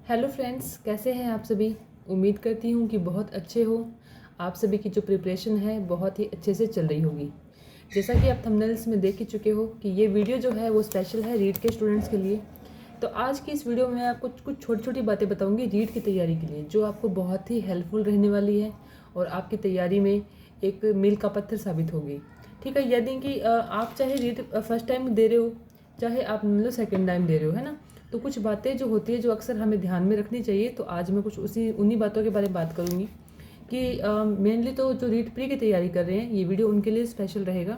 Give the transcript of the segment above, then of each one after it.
Hello friends, कैसे हैं आप सभी। उम्मीद करती हूँ कि बहुत अच्छे हो। आप सभी की जो प्रिपरेशन है बहुत ही अच्छे से चल रही होगी। जैसा कि आप थंबनेल्स में देख ही चुके हो कि ये वीडियो जो है वो स्पेशल है रीड के स्टूडेंट्स के लिए। तो आज की इस वीडियो में मैं आपको कुछ छोटी छोटी बातें बताऊंगी रीड की तैयारी के लिए, जो आपको बहुत ही हेल्पफुल रहने वाली है और आपकी तैयारी में एक मील का पत्थर साबित होगी। ठीक है, यदि कि आप चाहे रीड फर्स्ट टाइम दे रहे हो, चाहे आप मतलब सेकेंड टाइम दे रहे हो, है ना। तो कुछ बातें जो होती है जो अक्सर हमें ध्यान में रखनी चाहिए, तो आज मैं कुछ उन्हीं बातों के बारे में बात करूँगी कि मेनली तो जो रीड प्री की तैयारी कर रहे हैं ये वीडियो उनके लिए स्पेशल रहेगा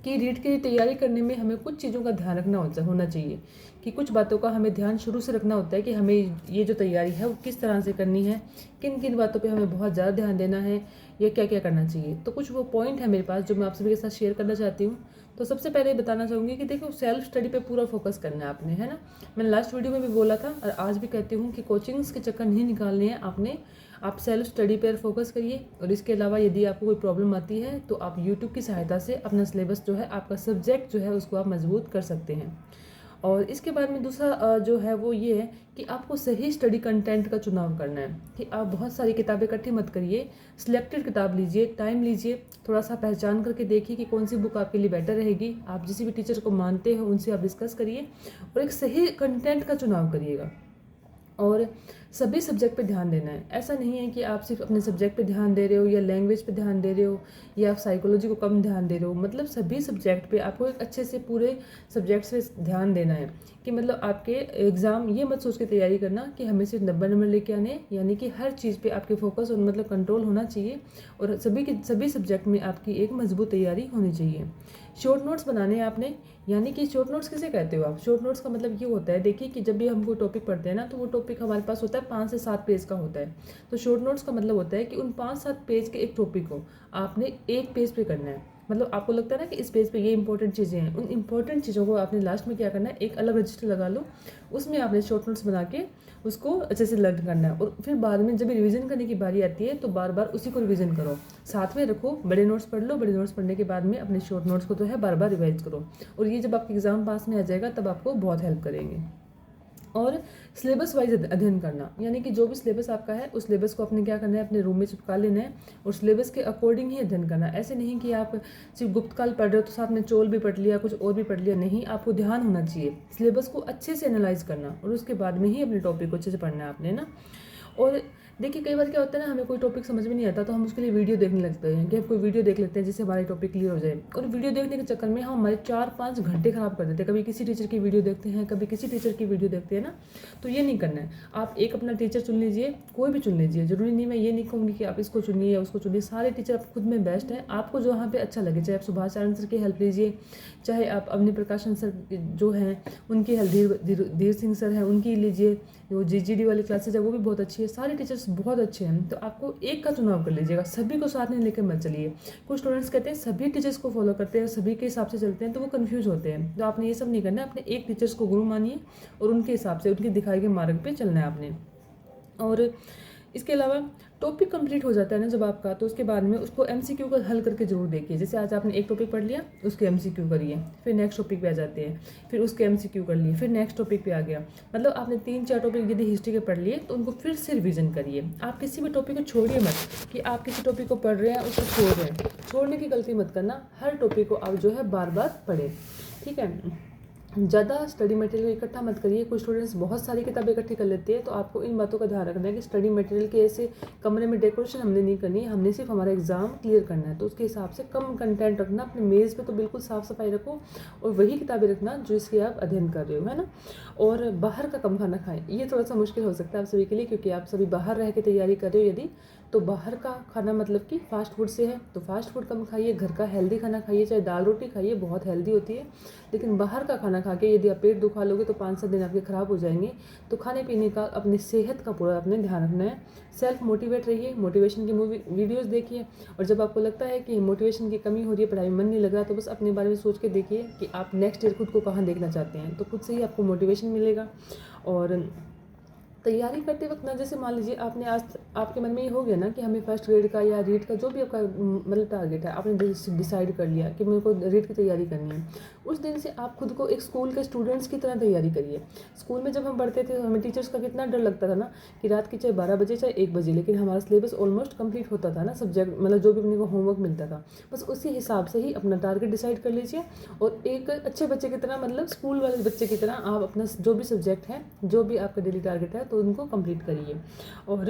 कि रीड की तैयारी करने में हमें कुछ चीज़ों का ध्यान रखना होना चाहिए कि कुछ बातों का हमें ध्यान शुरू से रखना होता है कि हमें ये जो तैयारी है वो किस तरह से करनी है, किन किन बातों पे हमें बहुत ज़्यादा ध्यान देना है या क्या क्या करना चाहिए। तो कुछ वो पॉइंट है मेरे पास जो मैं आप सभी के साथ शेयर करना चाहती हूँ। तो सबसे पहले बताना चाहूँगी कि देखो, सेल्फ स्टडी पे पूरा फोकस करना है आपने, है ना। मैंने लास्ट वीडियो में भी बोला था और आज भी कहती हूँ कि कोचिंग्स के चक्कर नहीं निकालने हैं आपने। आप सेल्फ स्टडी पर फोकस करिए और इसके अलावा यदि आपको कोई प्रॉब्लम आती है तो आप यूट्यूब की सहायता से अपना सिलेबस जो है, आपका सब्जेक्ट जो है उसको आप मजबूत कर सकते हैं। और इसके बाद में दूसरा जो है वो ये है कि आपको सही स्टडी कंटेंट का चुनाव करना है कि आप बहुत सारी किताबें इकट्ठी मत करिए। सिलेक्टेड किताब लीजिए, टाइम लीजिए, थोड़ा सा पहचान करके देखिए कि कौन सी बुक आपके लिए बेटर रहेगी। आप जिस भी टीचर को मानते हो उनसे आप डिस्कस करिए और एक सही कंटेंट का चुनाव करिएगा। और सभी सब्जेक्ट पे ध्यान देना है। ऐसा नहीं है कि आप सिर्फ अपने सब्जेक्ट पे ध्यान दे रहे हो या लैंग्वेज पे ध्यान दे रहे हो या आप साइकोलॉजी को कम ध्यान दे रहे हो। मतलब सभी सब्जेक्ट पे आपको एक अच्छे से पूरे सब्जेक्ट से ध्यान देना है कि मतलब आपके एग्ज़ाम ये मत सोच के तैयारी करना कि हमें सिर्फ 90 नंबर लेके आने, यानी कि हर चीज़ पे आपके फोकस और मतलब कंट्रोल होना चाहिए और सभी सब्जेक्ट में आपकी एक मजबूत तैयारी होनी चाहिए। शॉर्ट नोट्स बनाने हैं आपने, यानी कि शॉर्ट नोट्स किसे कहते हो आप। शॉर्ट नोट्स का मतलब ये होता है, देखिए कि जब भी हम कोई टॉपिक पढ़ते हैं ना तो वो टॉपिक हमारे पास होता है 5 से 7 पेज का होता है। तो शॉर्ट नोट्स का मतलब होता है कि उन 5-7 पेज के एक टॉपिक को आपने एक पेज पे करना है। मतलब आपको लगता है ना कि इस पेज पे ये इंपॉर्टेंट चीज़ें हैं, उन इंपॉर्टेंट चीज़ों को आपने लास्ट में क्या करना है, एक अलग रजिस्टर लगा लो, उसमें आपने शॉर्ट नोट्स बना के उसको अच्छे से लर्न करना है। और फिर बाद में जब रिवीजन करने की बारी आती है तो बार बार उसी को रिवीजन करो, साथ में रखो। बड़े नोट्स पढ़ लो, बड़े नोट्स पढ़ने के बाद में अपने शॉर्ट नोट्स को जो है बार बार रिवाइज करो और ये जब आपके एग्जाम पास में आ जाएगा तब आपको बहुत हेल्प करेंगे। और सिलेबस वाइज अध्ययन करना, यानी कि जो भी सिलेबस आपका है उस सिलेबस को अपने क्या करना है, अपने रूम में चिपका लेना है और सिलेबस के अकॉर्डिंग ही अध्ययन करना है। ऐसे नहीं कि आप सिर्फ गुप्तकाल पढ़ रहे हो तो साथ में चोल भी पढ़ लिया, कुछ और भी पढ़ लिया। नहीं, आपको ध्यान होना चाहिए सिलेबस को अच्छे से एनालाइज करना और उसके बाद में ही अपने टॉपिक को अच्छे से पढ़ना है आपने ना। और देखिए, कई बार क्या होता है ना, हमें कोई टॉपिक समझ में नहीं आता तो हम उसके लिए वीडियो देखने लगते हैं कि हम कोई वीडियो देख लेते हैं जिससे हमारे टॉपिक क्लियर हो जाए। और वीडियो देखने के चक्कर में हम हमारे 4-5 घंटे खराब कर देते हैं। कभी किसी टीचर की वीडियो देखते हैं, कभी किसी टीचर की वीडियो देखते हैं ना। तो ये नहीं करना है। आप एक अपना टीचर चुन लीजिए, कोई भी चुन लीजिए। जरूरी नहीं, मैं ये नहीं कहूँगी कि आप इसको चुनिए या उसको चुनिए। सारे टीचर आप खुद में बेस्ट हैं, आपको जो वहाँ पे अच्छा लगे। चाहे आप सुभाष चरण सर की हेल्प लीजिए, चाहे आप अवनी प्रकाशन सर जो हैं उनकी हेल्प, धीर सिंह सर हैं उनकी लीजिए। वो जीजीडी वाली क्लासेज है वो भी बहुत अच्छी है। सारे टीचर्स बहुत अच्छे हैं। तो आपको एक का चुनाव कर लीजिएगा, सभी को साथ में लेकर मत चलिए। कुछ स्टूडेंट्स कहते हैं सभी टीचर्स को फॉलो करते हैं, सभी के हिसाब से चलते हैं, तो वो कंफ्यूज होते हैं। तो आपने ये सब नहीं करना है, अपने एक टीचर्स को गुरु मानिए और उनके हिसाब से, उनके दिखाए गए मार्ग पे चलना है आपने। और इसके अलावा टॉपिक कंप्लीट हो जाता है ना जब आपका, तो उसके बाद में उसको एमसीक्यू का हल करके जरूर देखिए। जैसे आज आपने एक टॉपिक पढ़ लिया, उसके एमसीक्यू करिए, फिर नेक्स्ट टॉपिक पे आ जाते हैं, फिर उसके एमसीक्यू कर लिए, फिर नेक्स्ट टॉपिक पे आ गया। मतलब आपने 3-4 टॉपिक यदि हिस्ट्री के पढ़ लिए तो उनको फिर से रिवीजन करिए। आप किसी भी टॉपिक को छोड़िए मत कि आप किसी टॉपिक को पढ़ रहे हैं उसको छोड़ रहे हैं। छोड़ने की गलती मत करना, हर टॉपिक को आप जो है बार बार पढ़ें, ठीक है। ज़्यादा स्टडी मटेरियल इकट्ठा मत करिए। कुछ स्टूडेंट्स बहुत सारी किताबें इकट्ठी कर लेते हैं, तो आपको इन बातों का ध्यान रखना है कि स्टडी मटेरियल के ऐसे कमरे में डेकोरेशन हमने नहीं करनी है, हमने सिर्फ हमारा एग्जाम क्लियर करना है। तो उसके हिसाब से कम कंटेंट रखना, अपने मेज़ पे तो बिल्कुल साफ़ सफाई रखो और वही किताबें रखना जो इसकी आप अध्ययन कर रहे हो, है ना। और बाहर का कम खाना खाएं, ये थोड़ा सा मुश्किल हो सकता है आप सभी के लिए, क्योंकि आप सभी बाहर रह के तैयारी कर रहे हो। यदि तो बाहर का खाना मतलब कि फास्ट फूड से है तो फास्ट फूड कम खाइए, घर का हेल्दी खाना खाइए, चाहे दाल रोटी खाइए, बहुत हेल्दी होती है। लेकिन बाहर का खाना खा के यदि आप पेट दुखा लोगे तो 5-7 दिन आपके ख़राब हो जाएंगे। तो खाने पीने का, अपनी सेहत का पूरा अपने ध्यान रखना है। सेल्फ मोटिवेट रहिए, मोटिवेशन की वीडियोस देखिए। और जब आपको लगता है कि मोटिवेशन की कमी हो रही है, पढ़ाई में मन नहीं लग रहा, तो बस अपने बारे में सोच के देखिए कि आप नेक्स्ट ईयर खुद को कहाँ देखना चाहते हैं, तो खुद से ही आपको मोटिवेशन मिलेगा। और तैयारी करते वक्त ना, जैसे मान लीजिए आपने आज आपके मन में ये हो गया ना कि हमें फर्स्ट ग्रेड का या रीड का जो भी आपका मतलब टारगेट है, आपने डिसाइड कर लिया कि मेरे को रीड की तैयारी करनी है। उस दिन से आप खुद को एक स्कूल के स्टूडेंट्स की तरह तैयारी करिए। स्कूल में जब हम पढ़ते थे हमें टीचर्स का कितना डर लगता था ना कि रात के चाहे 12 बजे चाहे 1 बजे, लेकिन हमारा सिलेबस ऑलमोस्ट कंप्लीट होता था ना, सब्जेक्ट मतलब जो भी अपने को होमवर्क मिलता था। बस उसी हिसाब से ही अपना टारगेट डिसाइड कर लीजिए और एक अच्छे बच्चे की तरह, मतलब स्कूल वाले बच्चे की तरह आप अपना जो भी सब्जेक्ट है, जो भी आपका डेली टारगेट है, तो उनको कंप्लीट करिए। और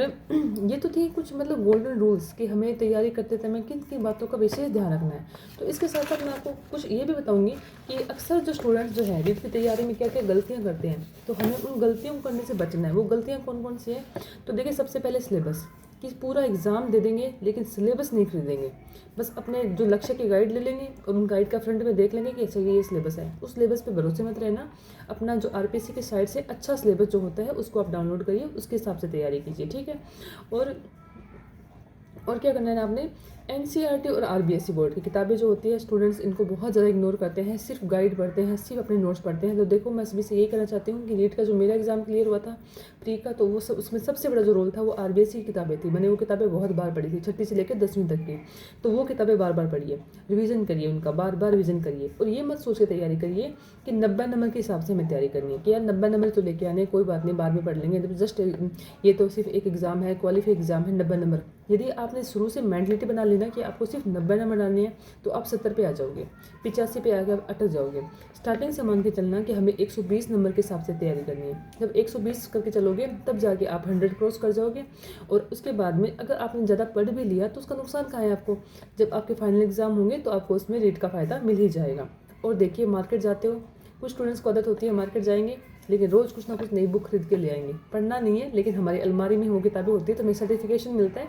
ये तो थी कुछ मतलब गोल्डन रूल्स कि हमें तैयारी करते समय किन किन बातों का विशेष ध्यान रखना है। तो इसके साथ साथ मैं आपको कुछ ये भी बताऊंगी कि अक्सर जो स्टूडेंट्स जो है रीट की तैयारी में क्या क्या गलतियाँ करते हैं, तो हमें उन गलतियों को करने से बचना है। वो गलतियाँ कौन कौन सी हैं? तो देखिए, सबसे पहले सिलेबस, कि पूरा एग्ज़ाम दे देंगे लेकिन सिलेबस नहीं खरीदेंगे। बस अपने जो लक्ष्य की गाइड ले लेंगे और उन गाइड का फ्रंट में देख लेंगे कि अच्छा ये सिलेबस है। उस सिलेबस पे भरोसे मत रहना। अपना जो आरपीसी की साइट से अच्छा सिलेबस जो होता है उसको आप डाउनलोड करिए, उसके हिसाब से तैयारी कीजिए, ठीक है। और क्या करना है ना आपने, एनसीईआरटी और आरबीएसई बोर्ड की किताबें जो होती है, स्टूडेंट्स इनको बहुत ज़्यादा इग्नोर करते हैं, सिर्फ गाइड पढ़ते हैं, सिर्फ अपने नोट्स पढ़ते हैं। तो देखो, मैं सभी से यही कहना चाहती हूँ कि नीट का जो मेरा एग्जाम क्लियर हुआ था प्री का, तो वो सब उसमें सबसे बड़ा जो रोल था वो आरबीएसई की किताबें थी। मैंने वो किताबें बहुत बार पढ़ी थी, 6ठी से लेकर 10वीं तक की। तो वो किताबें बार बार पढ़िए, रिवीजन करिए, उनका बार बार रिवीजन करिए। और ये मत सोच के तैयारी करिए कि 90 नंबर के हिसाब से हमें तैयारी करनी है कि यार 90 नंबर तो लेके आने, कोई बात नहीं बाद में पढ़ लेंगे, जस्ट ये तो सिर्फ एक एग्जाम है, क्वालिफाई एग्जाम है, 90 नंबर। यदि आपने शुरू से मेंटलिटी बना लेना कि आपको सिर्फ 90 नंबर लाने हैं, तो आप 70 पे आ जाओगे, 85 पे आकर अटक जाओगे। स्टार्टिंग से मान के चलना कि हमें 120 नंबर के हिसाब से तैयारी करनी है। जब 120 करके चलोगे तब जाके आप 100 क्रॉस कर जाओगे। और उसके बाद में अगर आपने ज़्यादा पढ़ भी लिया तो उसका नुकसान कहाँ है आपको? जब आपके फाइनल एग्जाम होंगे तो आपको उसमें रीट का फ़ायदा मिल ही जाएगा। और देखिए, मार्केट जाते हो, कुछ स्टूडेंट्स को आदत होती है मार्केट जाएंगे लेकिन रोज़ कुछ ना कुछ नई बुक खरीद के ले आएंगे। पढ़ना नहीं है लेकिन हमारी अलमारी में वो किताबें होती है तो हमें सर्टिफिकेशन मिलता है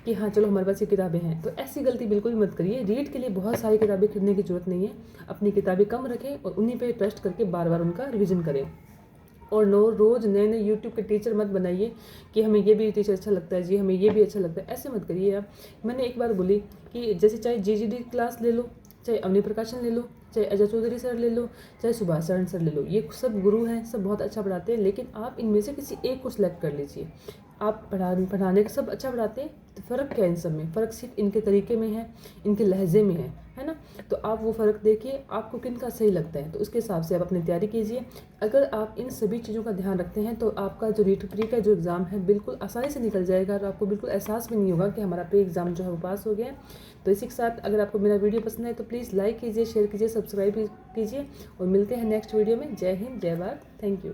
कि हाँ चलो हमारे पास ये किताबें हैं। तो ऐसी गलती बिल्कुल मत करिए। रीड के लिए बहुत सारी किताबें खरीदने की जरूरत नहीं है। अपनी किताबें कम रखें और उन्हीं पे ट्रस्ट करके बार बार उनका रिवीजन करें। और रोज़ नए नए यूट्यूब के टीचर मत बनाइए कि हमें ये भी टीचर अच्छा लगता है जी, हमें ये भी अच्छा लगता है, ऐसे मत करिए आप। मैंने एक बार बोली कि जैसे चाहे जीजीडी क्लास ले लो, चाहे अवनी प्रकाशन ले लो, चाहे अजय चौधरी सर ले लो, चाहे सुभाष चरण सर ले लो, ये सब गुरु हैं, सब बहुत अच्छा पढ़ाते हैं। लेकिन आप इनमें से किसी एक को सिलेक्ट कर लीजिए। आप पढ़ाने का सब अच्छा पढ़ाते हैं, तो फ़र्क क्या है इन सब में? फ़र्क सिर्फ इनके तरीके में है, इनके लहजे में है ना। तो आप वो फ़र्क देखिए, आपको किन का सही लगता है तो उसके हिसाब से आप अपनी तैयारी कीजिए। अगर आप इन सभी चीज़ों का ध्यान रखते हैं तो आपका जो रीट प्री का जो एग्ज़ाम है बिल्कुल आसानी से निकल जाएगा और आपको बिल्कुल एहसास भी नहीं होगा कि हमारा प्री एग्ज़ाम जो है वो पास हो गया है। तो इसी के साथ अगर आपको मेरा वीडियो पसंद है तो प्लीज़ लाइक कीजिए, शेयर कीजिए, सब्सक्राइब कीजिए और मिलते हैं नेक्स्ट वीडियो में। जय हिंद, जय भारत, थैंक यू।